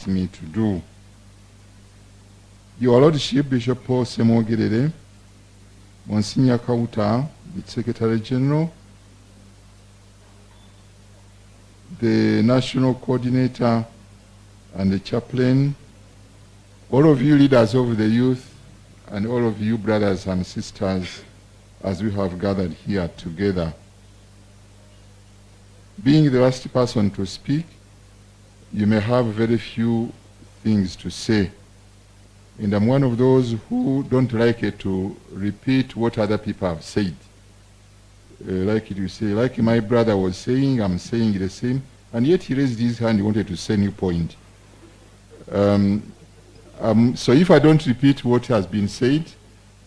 me to do. Your Lordship, Bishop Paul Semogerere, Monsignor Kauta, the Secretary General, the National Coordinator and the Chaplain, all of you leaders of the youth, and all of you brothers and sisters, as we have gathered here together. Being the last person to speak, you may have very few things to say. And I'm one of those who don't like it to repeat what other people have said. Like you say, like my brother was saying, I'm saying the same, and yet he raised his hand, he wanted to say a new point. So if I don't repeat what has been said,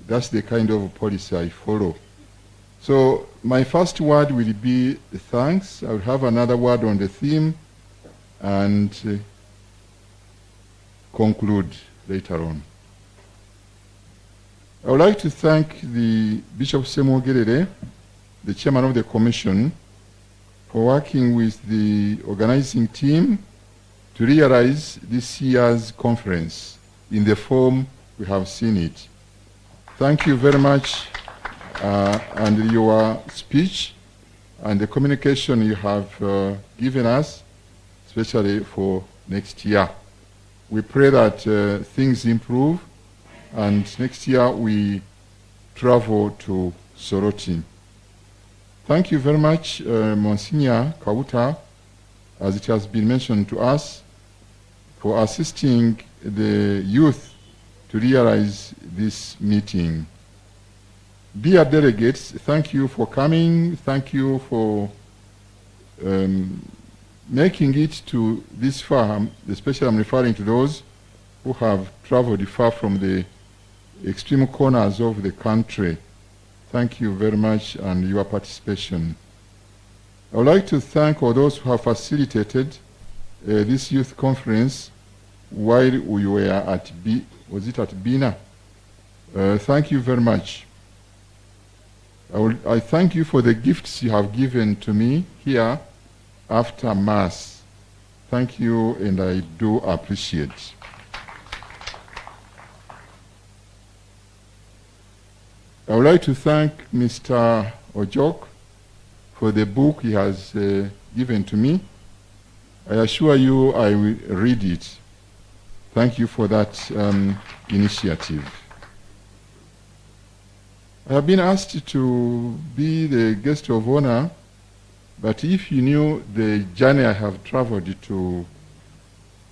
that's the kind of policy I follow. So my first word will be thanks. I will have another word on the theme and conclude later on. I would like to thank the Bishop Semogerere, the chairman of the commission, for working with the organizing team to realize this year's conference in the form we have seen it. Thank you very much, and your speech and the communication you have given us, especially for next year. We pray that things improve, and next year we travel to Soroti. Thank you very much, Monsignor Kauta, as it has been mentioned to us, for assisting the youth to realize this meeting. Dear delegates, thank you for coming. Thank you for making it to this far, especially I'm referring to those who have traveled far from the extreme corners of the country. Thank you very much and your participation. I would like to thank all those who have facilitated this youth conference while we were at Bina? Thank you very much. I thank you for the gifts you have given to me here after Mass. Thank you, and I do appreciate. I would like to thank Mr. Ojok for the book he has given to me. I assure you I will read it. Thank you for that initiative. I have been asked to be the guest of honor, but if you knew the journey I have traveled to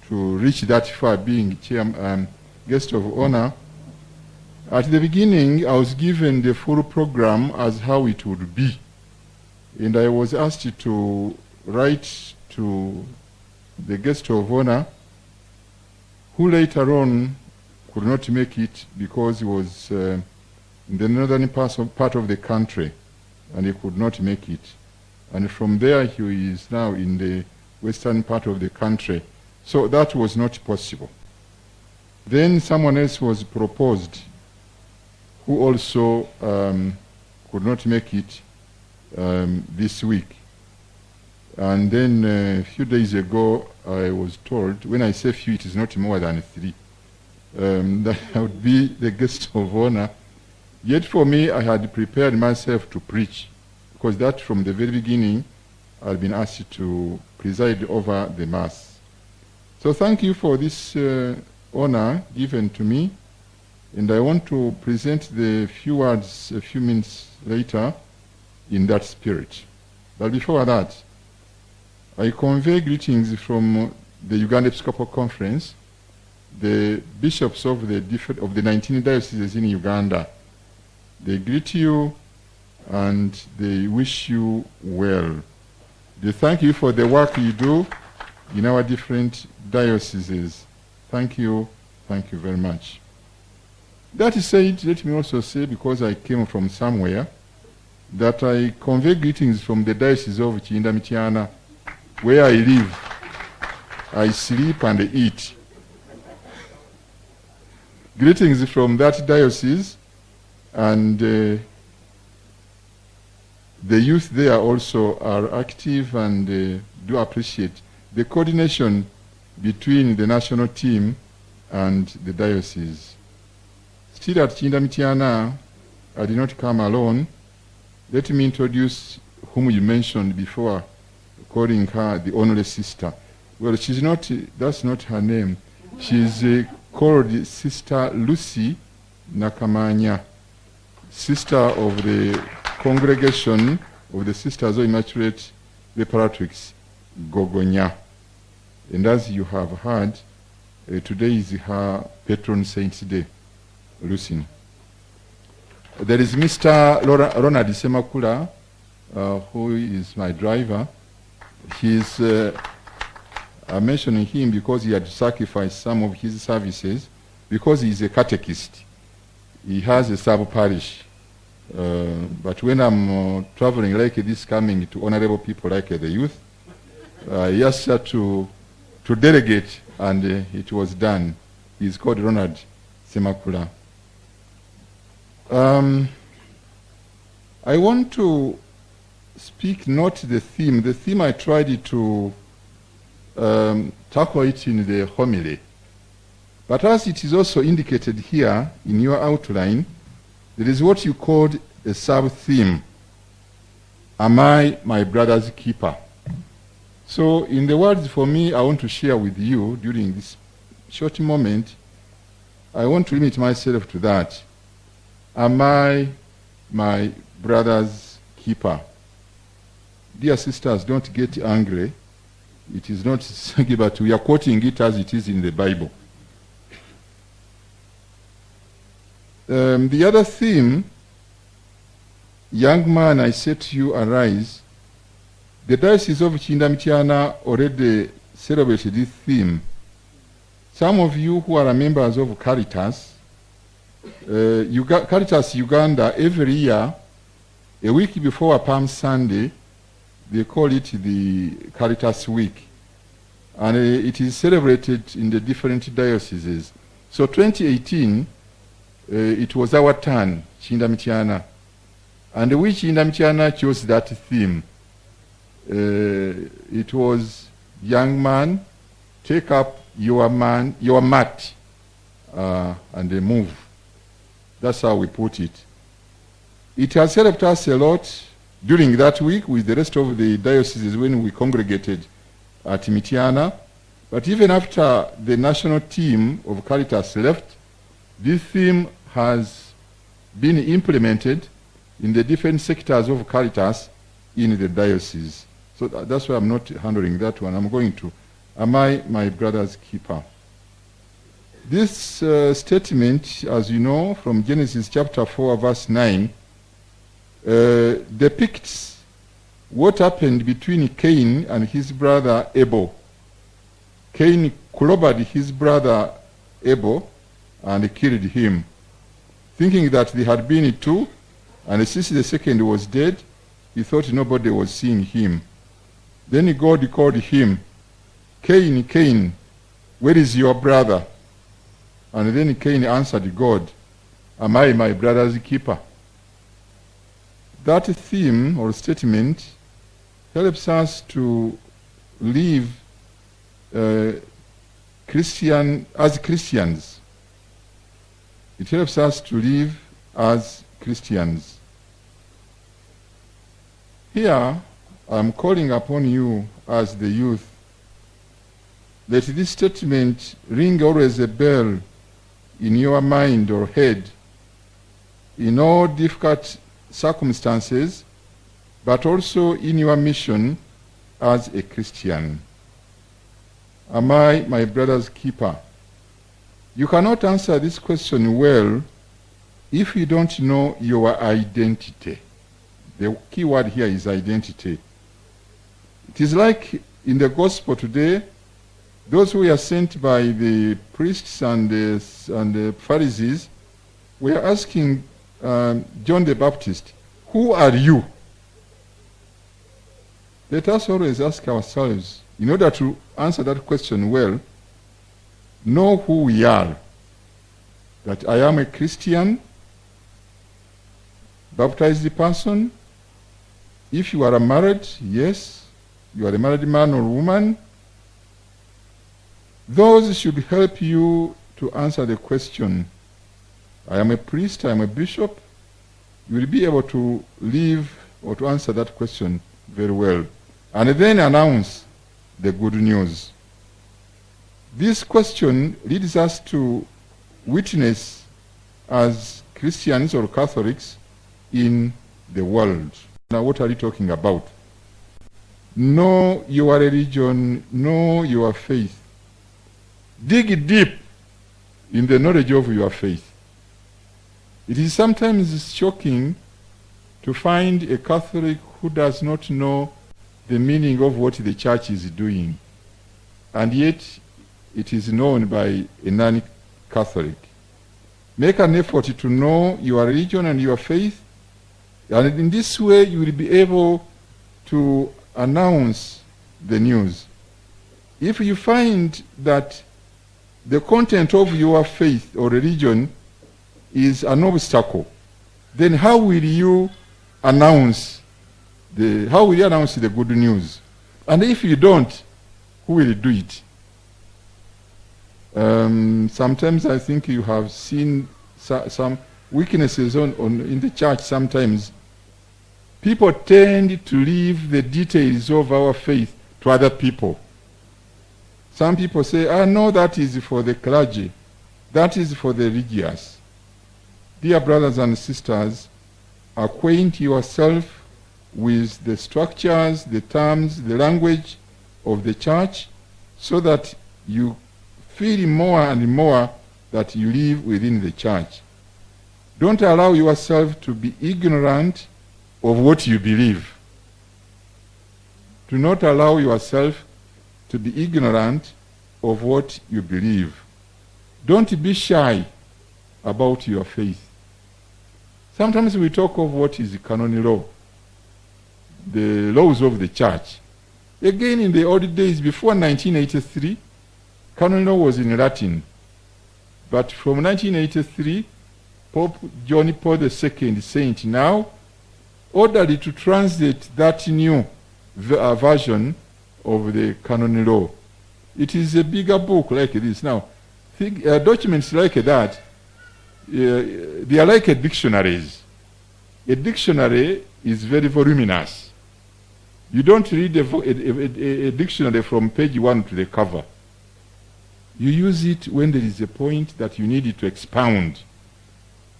reach that far, being guest of honor, at the beginning I was given the full program as how it would be, and I was asked to write to the guest of honor, who later on could not make it because he was in the northern part of the country, and he could not make it. And from there he is now in the western part of the country. So that was not possible. Then someone else was proposed who also could not make it this week. And then a few days ago I was told, when I say few, it is not more than 3, that I would be the guest of honor. Yet for me, I had prepared myself to preach, because that from the very beginning I had been asked to preside over the Mass. So thank you for this honor given to me, and I want to present the few words a few minutes later in that spirit. But before that, I convey greetings from the Uganda Episcopal Conference, the bishops of the 19 dioceses in Uganda. They greet you and they wish you well. They thank you for the work you do in our different dioceses. Thank you very much. That said, let me also say, because I came from somewhere, that I convey greetings from the Diocese of Kiyinda-Mityana, where I live. I sleep and eat. Greetings from that diocese, and the youth there also are active and do appreciate the coordination between the national team and the diocese. Still at Kiyinda-Mityana, I did not come alone. Let me introduce whom you mentioned before, calling her the only sister. Well, she's not, that's not her name. She's called Sister Lucy Nakamanya, sister of the Congregation of the Sisters of Immaculate Reparatrix, Gogonya. And as you have heard, today is her patron saint's day, Lucy. There is Mr. Ronald Semakula, who is my driver. He's, I'm mentioning him because he had sacrificed some of his services because he's a catechist. He has a sub-parish. But when I'm traveling like this, coming to honorable people like the youth, he asked her to delegate, and it was done. He's called Ronald Semakula. I want to speak not the theme. The theme I tried to tackle it in the homily. But as it is also indicated here in your outline, there is what you called a sub-theme. Am I my brother's keeper? So in the words for me, I want to share with you during this short moment, I want to limit myself to that. Am I my brother's keeper? Dear sisters, don't get angry. It is not saying, but we are quoting it as it is in the Bible. The other theme, young man, I say to you, arise. The Diocese of Kiyinda-Mityana already celebrated this theme. Some of you who are members of Caritas, Caritas Uganda, every year, a week before Palm Sunday, they call it the Caritas Week. And it is celebrated in the different dioceses. So 2018, it was our turn, Kiyinda-Mityana. And we Kiyinda-Mityana chose that theme. It was, young man, take up your mat and move. That's how we put it. It has helped us a lot during that week with the rest of the dioceses when we congregated at Mityana. But even after the national team of Caritas left, this theme has been implemented in the different sectors of Caritas in the diocese. So that's why I'm not handling that one. I'm going to, am I my brother's keeper? This statement, as you know, from Genesis chapter 4, verse 9, depicts what happened between Cain and his brother Abel. Cain clobbered his brother Abel and killed him, thinking that they had been two, and since the second was dead, he thought nobody was seeing him. Then God called him, Cain, Cain, where is your brother? And then Cain answered God, am I my brother's keeper? That theme or statement helps us to live as Christians. It helps us to live as Christians. Here, I'm calling upon you as the youth. Let this statement ring always a bell in your mind or head in all difficult circumstances, but also in your mission as a Christian. Am I my brother's keeper? You cannot answer this question well if you don't know your identity. The key word here is identity. It is like in the gospel today, those who were sent by the priests and the Pharisees were asking John the Baptist, who are you? Let us always ask ourselves, in order to answer that question well, know who we are. That I am a Christian, baptized person. If you are married, yes, you are a married man or woman. Those should help you to answer the question, I am a priest, I am a bishop. You will be able to live or to answer that question very well. And then announce the good news. This question leads us to witness as Christians or Catholics in the world. Now, what are you talking about? Know your religion, know your faith. Dig deep in the knowledge of your faith. It is sometimes shocking to find a Catholic who does not know the meaning of what the church is doing, and yet it is known by a non-Catholic. Make an effort to know your religion and your faith, and in this way you will be able to announce the news. If you find that the content of your faith or religion is an obstacle, then how will you announce the good news? And if you don't, who will do it? Sometimes I think you have seen some weaknesses in the church. Sometimes people tend to leave the details of our faith to other people. Some people say, no, that is for the clergy. That is for the religious. Dear brothers and sisters, acquaint yourself with the structures, the terms, the language of the church, so that you feel more and more that you live within the church. Don't allow yourself to be ignorant of what you believe. Do not allow yourself to be ignorant of what you believe. Don't be shy about your faith. Sometimes we talk of what is canon law, the laws of the church. Again, in the old days, before 1983, canon law was in Latin. But from 1983, Pope John Paul II, Saint now, ordered to translate that new version of the canon law. It is a bigger book like this. Now, documents like that, they are like dictionaries. A dictionary is very voluminous. You don't read a dictionary from page 1 to the cover. You use it when there is a point that you need it to expound.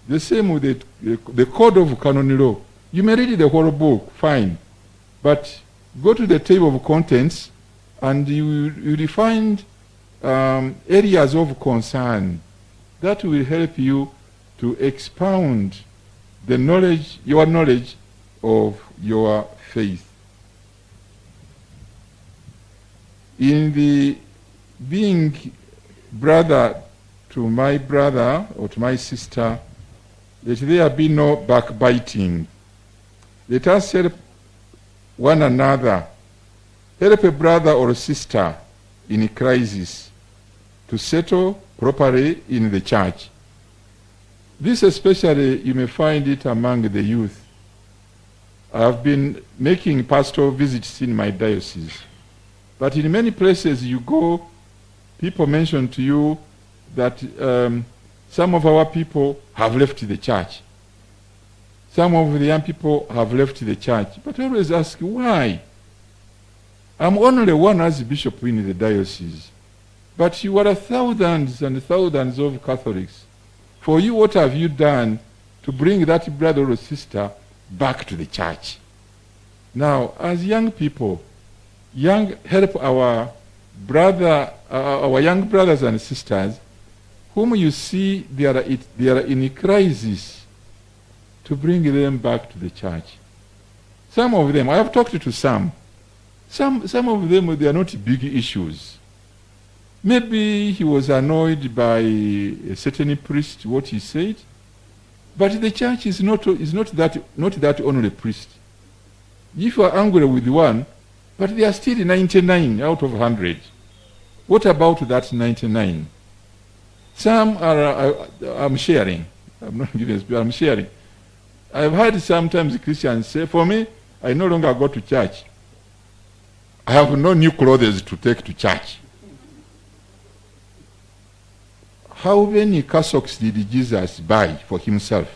The same with the code of canon law. You may read the whole book, fine, but go to the table of contents and you will find areas of concern that will help you to expound your knowledge of your faith. In the being brother to my brother or to my sister, let there be no backbiting. Let us help one another. Help a brother or a sister in a crisis to settle properly in the church. This especially, you may find it among the youth. I have been making pastoral visits in my diocese. But in many places you go, people mention to you that some of our people have left the church. Some of the young people have left the church. But I always ask, why? I'm only one as bishop in the diocese. But you are thousands and thousands of Catholics. For you, what have you done to bring that brother or sister back to the church? Now, as young people, help our young brothers and sisters whom you see they are in a crisis, to bring them back to the church. Some of them, I have talked to some of them, they are not big issues. Maybe he was annoyed by a certain priest, what he said, but the church is not that only priest. If you are angry with one, but there are still 99 out of 100. What about that 99? Some are, I'm sharing. I'm not giving a speech, I'm sharing. I've heard sometimes Christians say, for me, I no longer go to church. I have no new clothes to take to church. how many cassocks did Jesus buy for himself?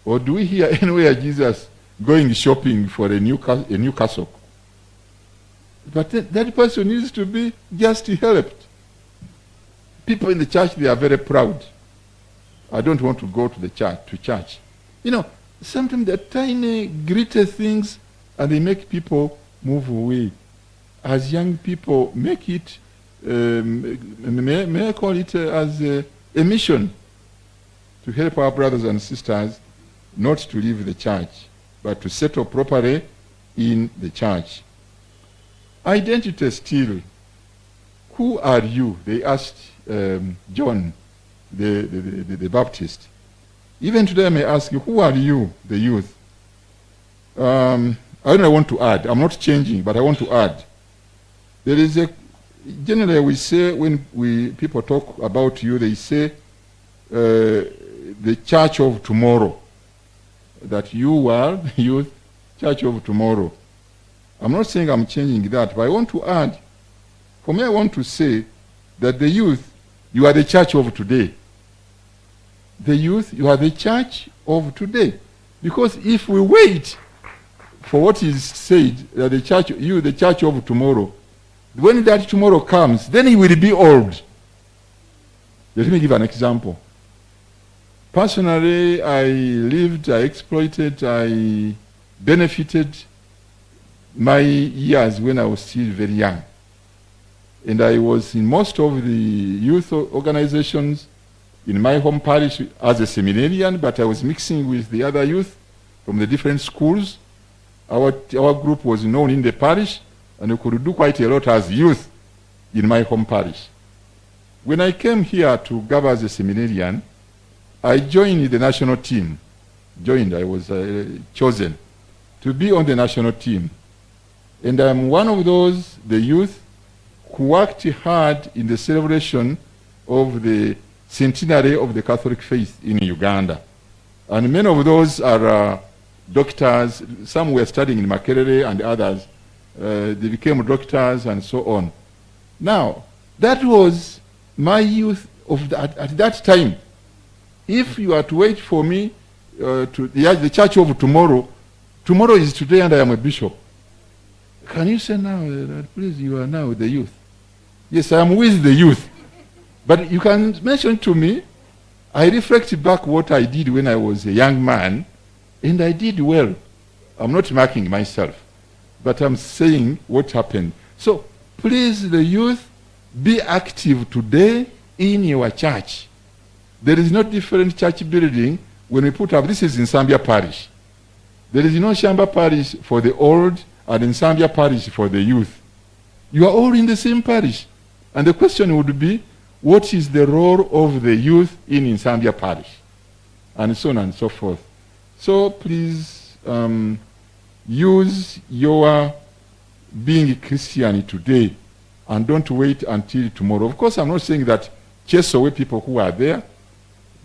Or do we hear anywhere Jesus going shopping for a new cassock? But that person needs to be just helped. People in the church, they are very proud. I don't want to go to the church. You know, sometimes they're tiny, gritty things, and they make people move away. As young people, make it, may I call it as a mission to help our brothers and sisters not to leave the church, but to settle properly in the church. Identity still. Who are you? They asked John, the Baptist. Even today I may ask you, who are you, the youth? I don't want to add. I'm not changing, but I want to add. There is generally we say when people talk about you, they say the church of tomorrow. That you are the youth, church of tomorrow. I'm not saying I'm changing that, but I want to add, for me I want to say that the youth, you are the church of today. The youth, you are the church of today. Because if we wait for what is said, that the church, you, the church of tomorrow, when that tomorrow comes, then he will be old. Let me give an example. Personally, I lived, I exploited, I benefited my years when I was still very young. And I was in most of the youth organizations in my home parish as a seminarian, but I was mixing with the other youth from the different schools. Our group was known in the parish, and we could do quite a lot as youth in my home parish. When I came here to serve as a seminarian, I joined the national team. I was chosen to be on the national team. And I'm one of those, the youth, who worked hard in the celebration of the centenary of the Catholic faith in Uganda. And many of those are doctors. Some were studying in Makerere and others. They became doctors and so on. Now, that was my youth at that time. If you are to wait for me the church of tomorrow, tomorrow is today and I am a bishop. Can you say now, please, you are now the youth? Yes, I am with the youth. But you can mention to me, I reflect back what I did when I was a young man, and I did well. I'm not marking myself, but I'm saying what happened. So, please, the youth, be active today in your church. There is no different church building when we put up, this is in Nsambya Parish. There is no Shamba Parish for the old and in Nsambya Parish for the youth. You are all in the same parish. And the question would be, what is the role of the youth in Nsambya Parish? And so on and so forth. So please use your being a Christian today and don't wait until tomorrow. Of course, I'm not saying that chase away people who are there.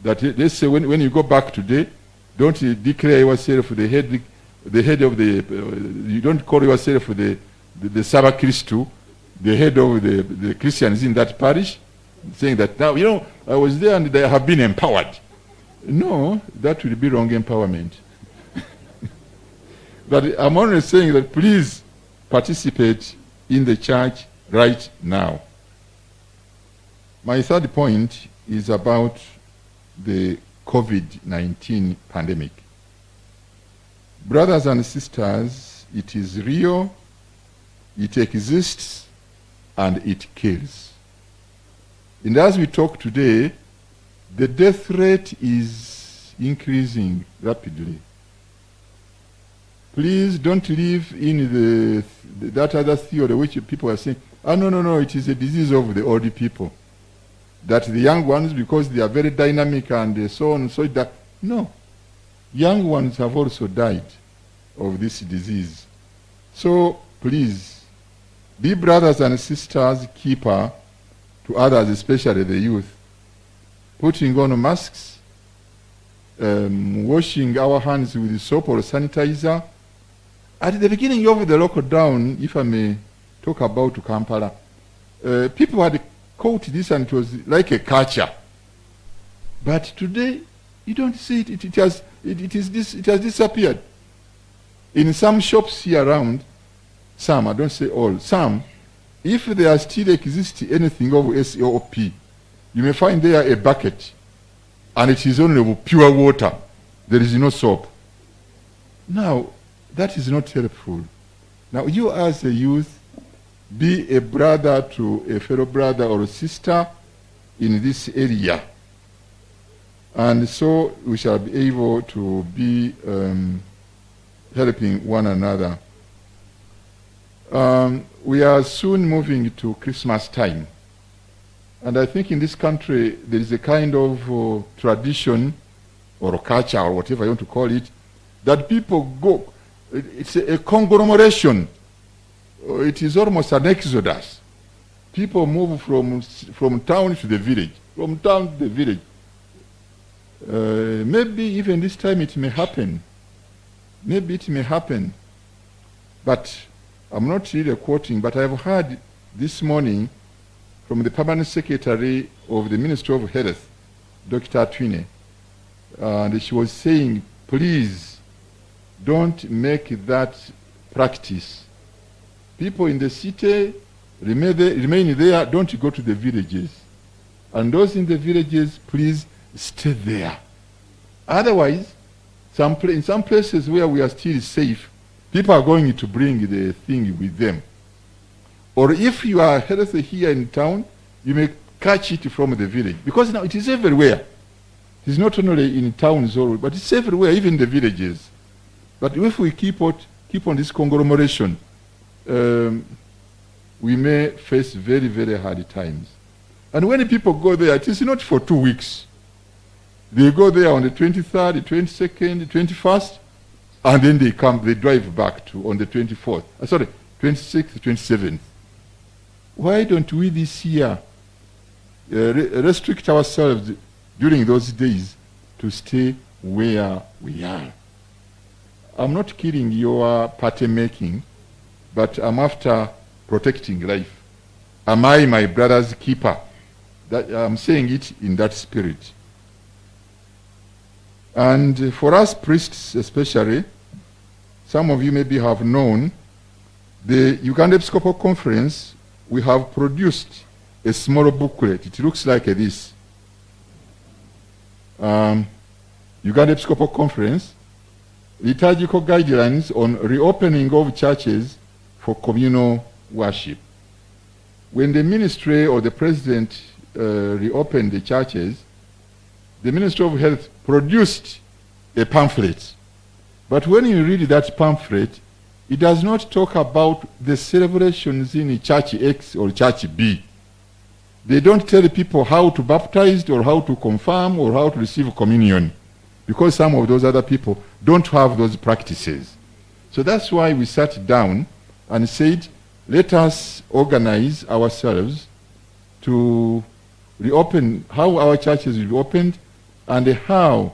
That let's say when you go back today, don't declare yourself the head of the, you don't call yourself the Saba Christu, the head of the Christians in that parish, saying that now, you know, I was there and they have been empowered. No, that will be wrong empowerment. But I'm only saying that please participate in the church right now. My third point is about the COVID-19 pandemic. Brothers and sisters, it is real, it exists, and it kills. And as we talk today, the death rate is increasing rapidly. Please don't live in that other theory which people are saying, no, it is a disease of the old people. That the young ones, because they are very dynamic and so on, so that, no. Young ones have also died of this disease. So please, be brothers and sisters keeper to others, especially the youth. Putting on masks, washing our hands with soap or sanitizer. At the beginning of the lockdown, if I may talk about Kampala, people had caught this and it was like a culture. But today, you don't see it. It has disappeared. In some shops here around, some, I don't say all, some, if there still exists anything of SOP, you may find there a bucket, and it is only pure water. There is no soap. Now, that is not helpful. Now, you as a youth, be a brother to a fellow brother or sister in this area. And so we shall be able to be helping one another. We are soon moving to Christmas time. And I think in this country there is a kind of tradition or culture or whatever you want to call it, that people go, it's a conglomeration. It is almost an exodus. People move from town to the village, from town to the village. Maybe even this time it may happen. Maybe it may happen. But I'm not really quoting, but I've heard this morning from the Permanent Secretary of the Ministry of Health, Dr. Twine, and she was saying, please don't make that practice. People in the city remain there, don't go to the villages. And those in the villages, please stay there. Otherwise, in some places where we are still safe, people are going to bring the thing with them. Or if you are healthy here in town, you may catch it from the village. Because now it is everywhere. It is not only in towns, but it's everywhere, even in the villages. But if we keep on this conglomeration, we may face very, very hard times. And when people go there, it is not for 2 weeks. They go there on the 23rd, the 22nd, the 21st, and then they drive back on the 24th. 26th, 27th. Why don't we this year restrict ourselves during those days to stay where we are? I'm not killing your party making, but I'm after protecting life. Am I my brother's keeper? I'm saying it in that spirit. And for us priests especially, some of you maybe have known, the Uganda Episcopal Conference, we have produced a small booklet. It looks like this. Uganda Episcopal Conference, liturgical guidelines on reopening of churches for communal worship. When the ministry or the president reopened the churches, the Ministry of Health produced a pamphlet. But when you read that pamphlet, it does not talk about the celebrations in Church X or Church B. They don't tell people how to baptize or how to confirm or how to receive communion, because some of those other people don't have those practices. So that's why we sat down and said, let us organize ourselves to reopen, how our churches will be opened and how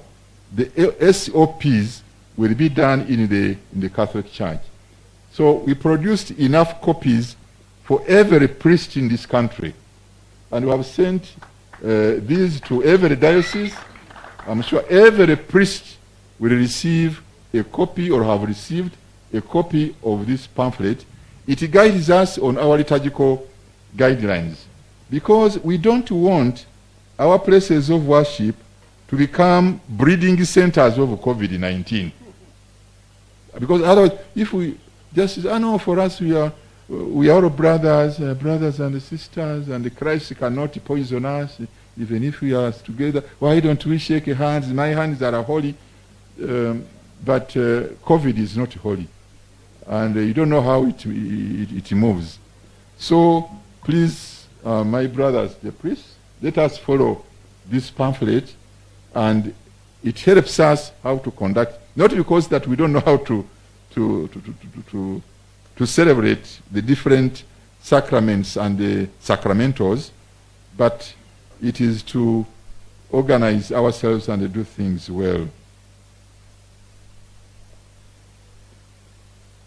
the SOPs will be done in the Catholic Church. So we produced enough copies for every priest in this country. And we have sent these to every diocese. I'm sure every priest will receive a copy or have received a copy of this pamphlet. It guides us on our liturgical guidelines, because we don't want our places of worship to become breeding centers of COVID-19. Because otherwise, if we just say, no, for us we are brothers and sisters, and Christ cannot poison us, even if we are together. Why don't we shake hands? My hands are holy, but COVID is not holy, and you don't know how it moves. So please, my brothers, the priests, let us follow this pamphlet, and it helps us how to conduct. Not because that we don't know how to celebrate the different sacraments and the sacramentals, but it is to organize ourselves and do things well.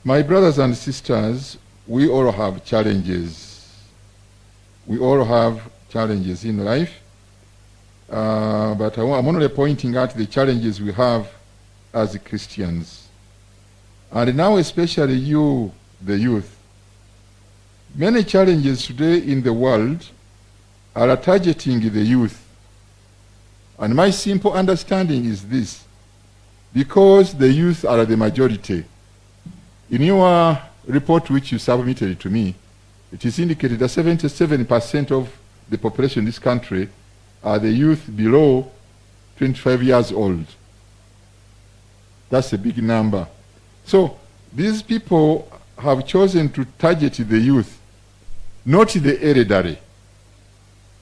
My brothers and sisters, we all have challenges. We all have challenges in life, but I'm only pointing out the challenges we have as Christians. And now especially you, the youth. Many challenges today in the world are targeting the youth. And my simple understanding is this: because the youth are the majority. In your report which you submitted to me, it is indicated that 77% of the population in this country are the youth below 25 years old. That's a big number. So these people have chosen to target the youth, not the elderly.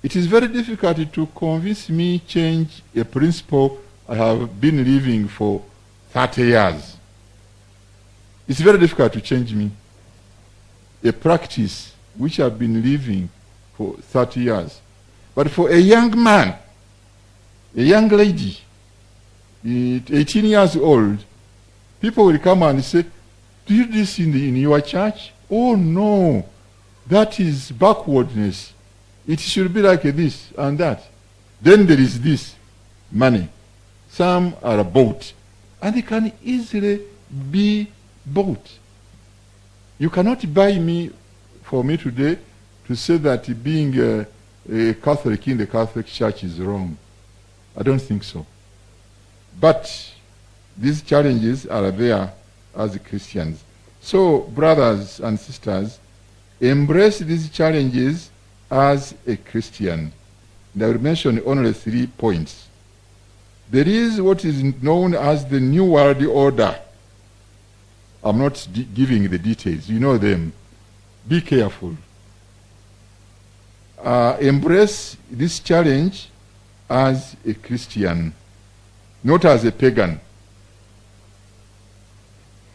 It is very difficult to convince me change a principle I have been living for 30 years. It's very difficult to change me. A practice which I've been living for 30 years. But for a young man, a young lady, 18 years old, people will come and say, do you do this in your church? Oh no, that is backwardness. It should be like this and that. Then there is this money. Some are bought, and they can easily be bought. You cannot buy me for me today to say that being a Catholic in the Catholic Church is wrong. I don't think so. But these challenges are there as Christians. So, brothers and sisters, embrace these challenges as a Christian. And I will mention only 3 points. There is what is known as the New World Order. I'm not giving the details. You know them. Be careful. Embrace this challenge as a Christian, not as a pagan.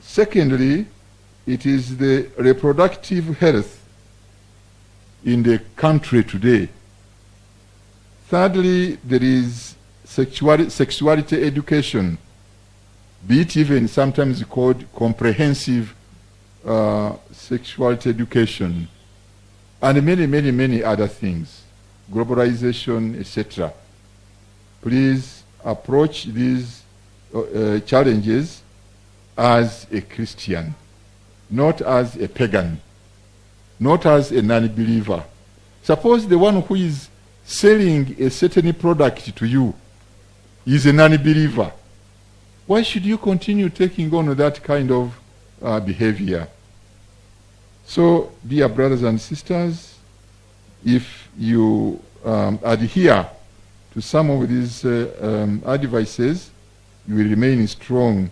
Secondly, it is the reproductive health in the country today. Thirdly, there is sexuality education, be it even sometimes called comprehensive sexuality education, and many other things, globalization, etc. Please approach these challenges as a Christian, not as a pagan, not as a non-believer. Suppose the one who is selling a certain product to you is a non-believer. Why should you continue taking on that kind of behavior? So, dear brothers and sisters, if you adhere to some of these advices, you will remain strong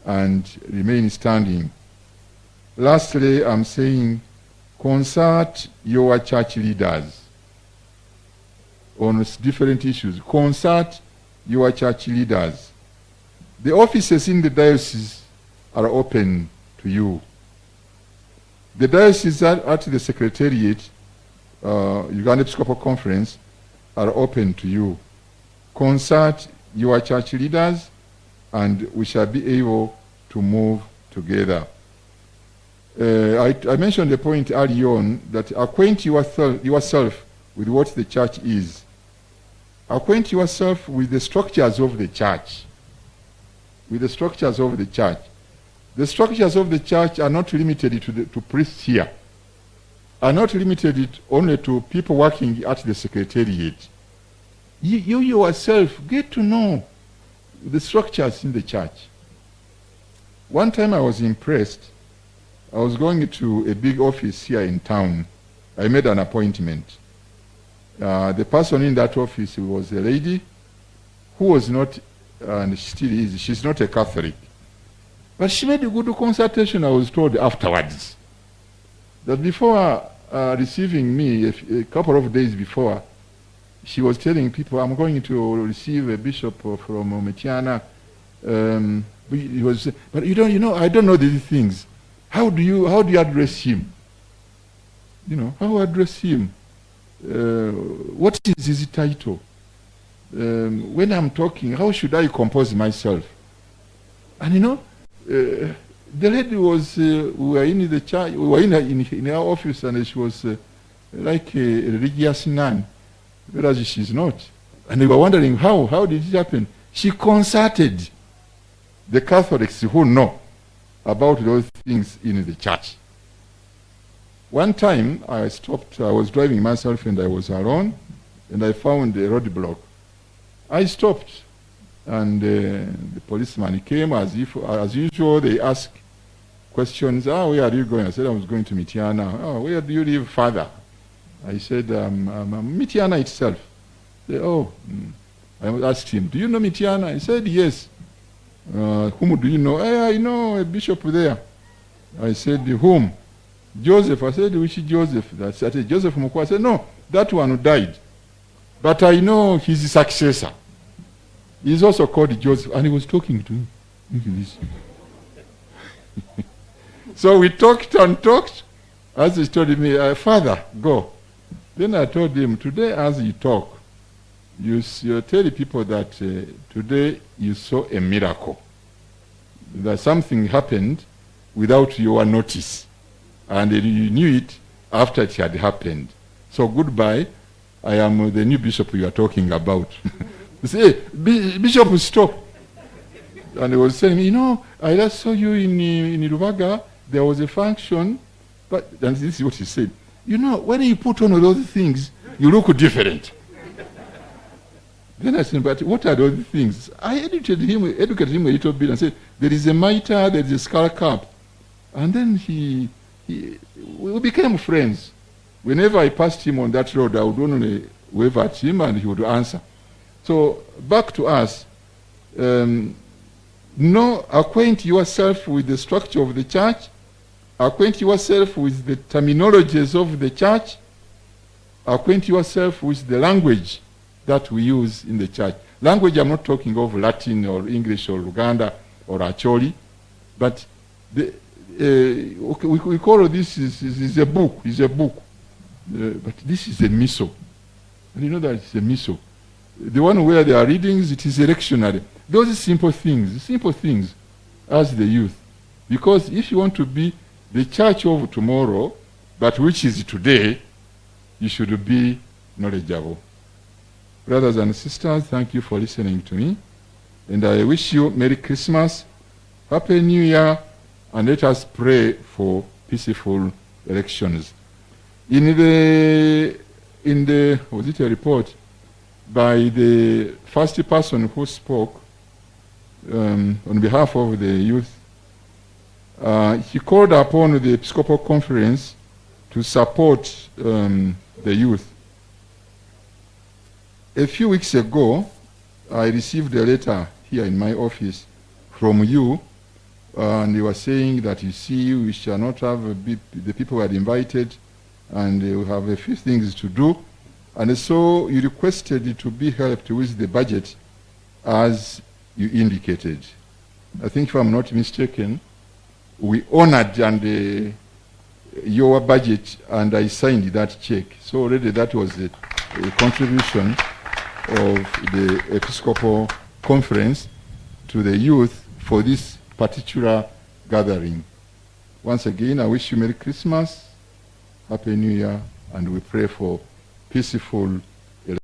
and remain standing. Lastly, I'm saying, consult your church leaders on different issues. Consult your church leaders. The offices in the diocese are open to you. The diocese at the Secretariat, Uganda Episcopal Conference, are open to you. Consult your church leaders, and we shall be able to move together. I mentioned the point early on that acquaint yourself with what the church is. Acquaint yourself with the structures of the church. With the structures of the church. The structures of the church are not limited to priests here, are not limited only to people working at the Secretariat. You yourself get to know the structures in the church. One time I was impressed. I was going to a big office here in town. I made an appointment. The person in that office was a lady who was not, and still is, she's not a Catholic. But she made a good consultation, I was told afterwards. That before receiving me, a couple of days before, she was telling people, I'm going to receive a bishop from Mityana. But I don't know these things. How do you address him? How address him? What is his title? When I'm talking, how should I compose myself? And the lady was, we were in the church, we were in her office, and she was like a religious nun. whereas she's not. And they were wondering how did it happen? She consulted the Catholics who know about those things in the church. One time I was driving myself and I was alone, and I found a roadblock. I stopped, and the policeman came as usual. They asked questions. Where are you going? I said, I was going to Mityana. Where do you live, Father? I said, Mityana itself. They, I asked him, do you know Mityana? He said, yes. Whom do you know? I know a bishop there. I said, whom? Joseph. I said, which Joseph? I said, Joseph Mukwa. I said, no, that one who died. But I know his successor. He's also called Joseph. And he was talking to him. Look at this. So we talked and talked. As he told me, Father, go. Then I told him, today as you talk, you tell people that today you saw a miracle. That something happened without your notice. And you knew it after it had happened. So goodbye. I am the new bishop you are talking about. He said, hey, Bishop, stop. And he was telling me, I just saw you in Rubaga. There was a function. And this is what he said. When you put on all those things, you look different. Then I said, but what are those things? I educated him a little bit and said, there is a mitre, there is a skull cap. And then we became friends. Whenever I passed him on that road, I would only wave at him and he would answer. So back to us. Acquaint yourself with the structure of the church. Acquaint yourself with the terminologies of the church. Acquaint yourself with the language that we use in the church. Language, I'm not talking of Latin or English or Uganda or Acholi, but we call this is a book. It's a book. But this is a missal. And you know that it's a missal. The one where there are readings, it is a lectionary. Those are simple things as the youth. Because if you want to be the church of tomorrow, but which is today, you should be knowledgeable. Brothers and sisters, thank you for listening to me. And I wish you Merry Christmas, Happy New Year, and let us pray for peaceful elections. In the was it a report by the first person who spoke on behalf of the youth, he called upon the Episcopal Conference to support the youth. A few weeks ago, I received a letter here in my office from you, and they were saying that, you see, we shall not have the people who had invited, and we have a few things to do. And so you requested to be helped with the budget as you indicated. I think, if I'm not mistaken, we honored your budget, and I signed that check. So already that was a contribution of the Episcopal Conference to the youth for this particular gathering. Once again, I wish you Merry Christmas, Happy New Year, and we pray for peaceful